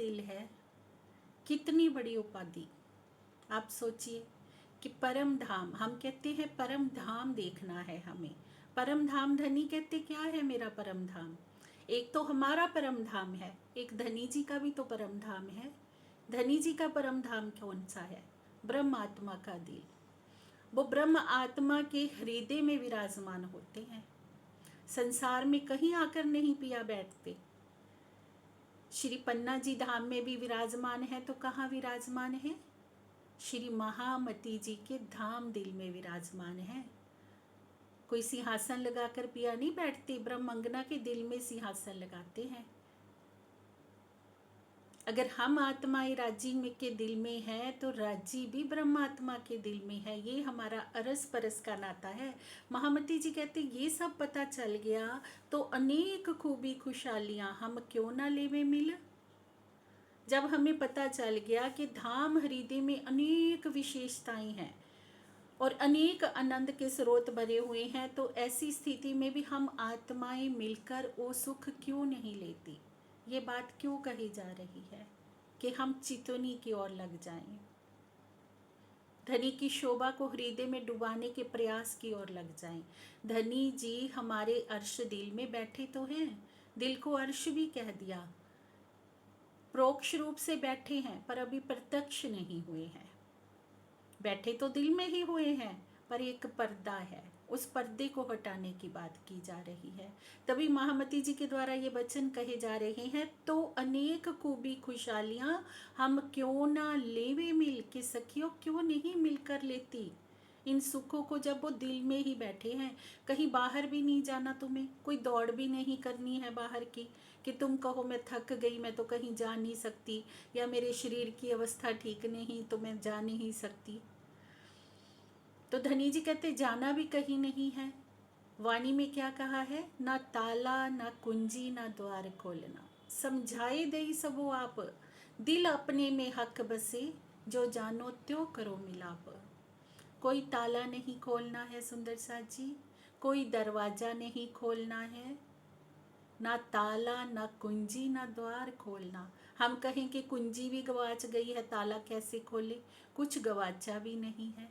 दिल है, कितनी बड़ी उपाधि। आप सोचिए कि परम धाम, हम कहते हैं परम धाम देखना है हमें। परम धाम, धनी कहते क्या है मेरा परम धाम। एक तो हमारा परम धाम है, एक धनी जी का भी तो परम धाम है। धनी जी का परम धाम कौन सा है? ब्रह्म आत्मा का दिल। वो ब्रह्म आत्मा के हृदय में विराजमान होते हैं, संसार में कहीं आकर नहीं पिया बैठते। श्री पन्ना जी धाम में भी विराजमान है तो कहाँ विराजमान है? श्री महामती जी के धाम दिल में विराजमान है। कोई सिंहासन लगाकर पिया नहीं बैठते, ब्रह्मंगना के दिल में सिंहासन लगाते हैं। अगर हम आत्माएं राज्य में के दिल में है तो राज्य भी ब्रह्मात्मा के दिल में है। ये हमारा अरस परस का नाता है। महामती जी कहते ये सब पता चल गया तो अनेक खूबी खुशहालियां हम क्यों ना लेवे मिल। जब हमें पता चल गया कि धाम हृदय में अनेक विशेषताएं हैं और अनेक आनंद के स्रोत भरे हुए हैं, तो ऐसी स्थिति में भी हम आत्माएं मिलकर वो सुख क्यों नहीं लेती। ये बात क्यों कही जा रही है कि हम चितौनी की ओर लग जाएं, धनी की शोभा को हृदय में डुबाने के प्रयास की ओर लग जाएं। धनी जी हमारे अर्श दिल में बैठे तो हैं, दिल को अर्श भी कह दिया, परोक्ष रूप से बैठे हैं पर अभी प्रत्यक्ष नहीं हुए हैं। बैठे तो दिल में ही हुए हैं पर एक पर्दा है, उस पर्दे को हटाने की बात की जा रही है। तभी महामती जी के द्वारा ये वचन कहे जा रहे हैं, तो अनेक खूबी खुशहालियां हम क्यों ना लेवे मिल के सखियों, क्यों नहीं मिलकर लेती इन सुखों को जब वो दिल में ही बैठे हैं। कहीं बाहर भी नहीं जाना, तुम्हें कोई दौड़ भी नहीं करनी है बाहर की कि तुम कहो मैं थक गई, मैं तो कहीं जा नहीं सकती, या मेरे शरीर की अवस्था ठीक नहीं तो मैं जा नहीं सकती। तो धनी जी कहते जाना भी कहीं नहीं है। वाणी में क्या कहा है? ना ताला ना कुंजी ना द्वार खोलना, समझाए दई सबो आप, दिल अपने में हक बसे, जो जानो त्यों करो मिलाप। कोई ताला नहीं खोलना है सुंदर साथ जी, कोई दरवाजा नहीं खोलना है, ना ताला ना कुंजी ना द्वार खोलना। हम कहें कि कुंजी भी गवाच गई है, ताला कैसे खोले? कुछ गवाचा भी नहीं है,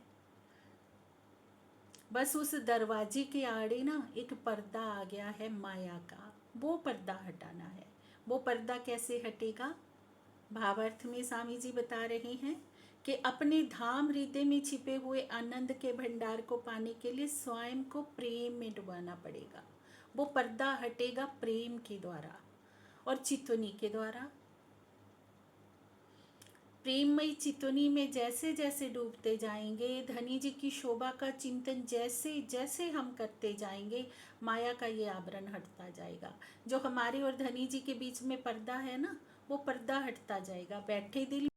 बस उस दरवाजे के आड़े ना एक पर्दा आ गया है माया का, वो पर्दा हटाना है। वो पर्दा कैसे हटेगा? भावार्थ में स्वामी जी बता रहे हैं कि अपने धाम हृदय में छिपे हुए आनंद के भंडार को पाने के लिए स्वयं को प्रेम में डुबाना पड़ेगा। वो पर्दा हटेगा प्रेम के द्वारा और चितौनी के द्वारा। प्रेममयी चितौनी में जैसे जैसे डूबते जाएंगे, धनी जी की शोभा का चिंतन जैसे जैसे हम करते जाएंगे, माया का ये आवरण हटता जाएगा। जो हमारे और धनी जी के बीच में पर्दा है ना, वो पर्दा हटता जाएगा। बैठे दिल